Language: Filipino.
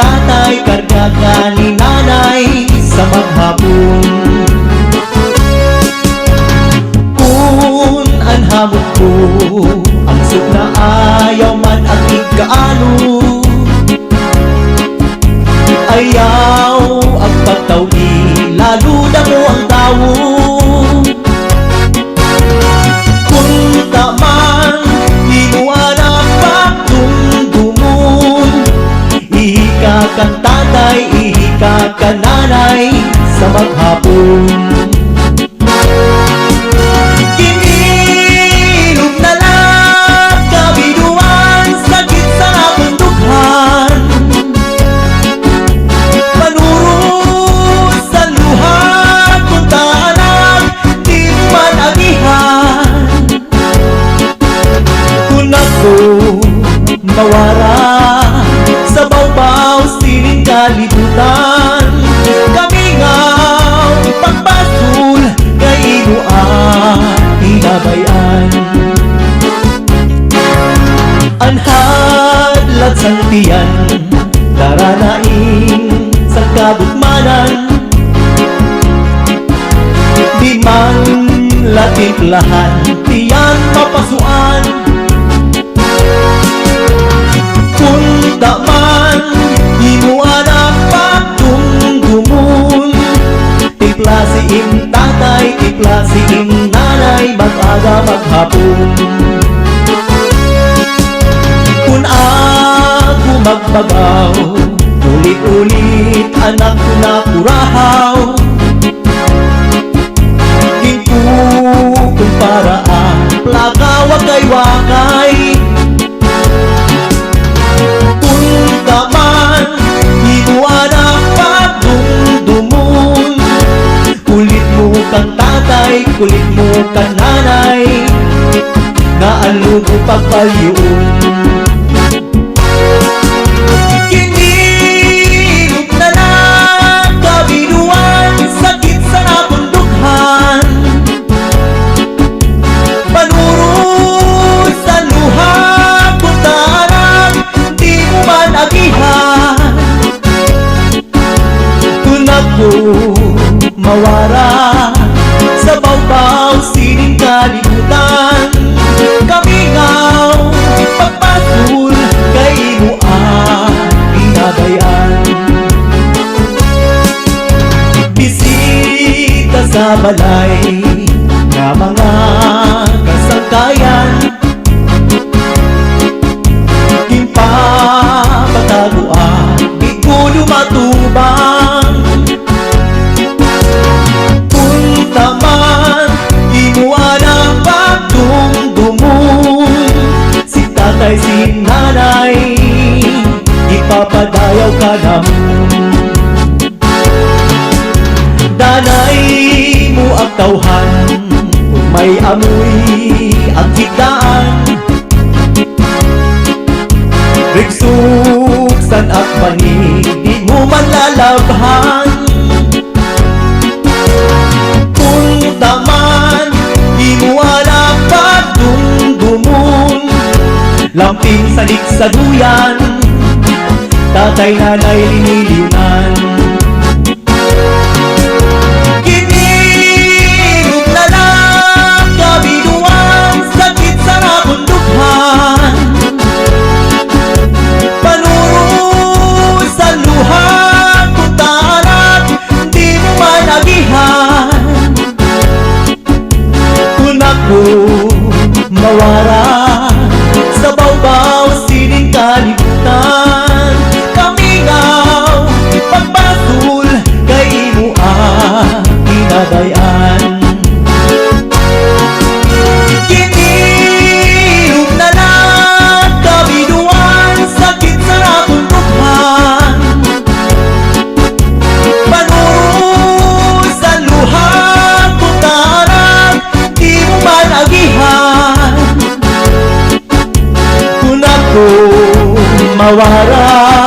tatay, karga ka ni nanay sa maghapon. Kung anhamot ko, ang suk na ayaw man ang ikaano, ayaw ang pagtawli, lalo na mo ang tawo. Kung taman, di mo anak pagdumdumon, ihika kang tatay, ihika ka nanay sa maghapon. Kinilog na lang kabiduan, sakit sa kabundukan, manuro sa luha, kung taanag di man agihan. Kung ako mawara sa bawbaw sining kalibutan, kami nga pagpasul kay ino ang hinabayan. Anhadlat sang tiyan, daranain sa kabutmanan, di man latimplahan, tiyan mapasuan. Kung daman, di mo anak pagdumdumon, tipla si im tatay, tipla si im nanay, mag-aga maghapon. Kung ako magbagaw, ulit-ulit anak ko na kurahaw, ginko kung paraan, plaga wakay-wakay. Kang tatay, kulit mo kang nanay, nga alugo pagpalyun. Kinilog na lang kabinuan, sakit sa nabundukhan, panuro sa luha, kung taanag di mo man agihan. Kung ako mawara sa bawbaw sining kalibutan, kamingaw pagpasul kay ino ang binabayan. Bisita sa balay nga mga kasangkayan, kimpapataguan, di ko lumatubang. Tatay si nanay, ipapadayaw ka naman. Danay mo ang tawhan, kung may amoy ang higdaan, rigsuksan at panig, di mo man lalabhan. Kung taman, di mo alam pagdumdumon, lamping salig sa duyan, tatay nanay liniliunan. Kinilog na lang kabiduan, sakit sa nabundukhan, panuro sa luha, kung taanag di mo man agihan. Kung ako mawara sa bawbaw sining kalibutan, kamingaw pagpasul kay imo ang hinabayan. Kinilog na lang kabiduan, sakit sa nabundukhan, panuro sa luha, kung taanag di mo man agihan. Kung ako mawara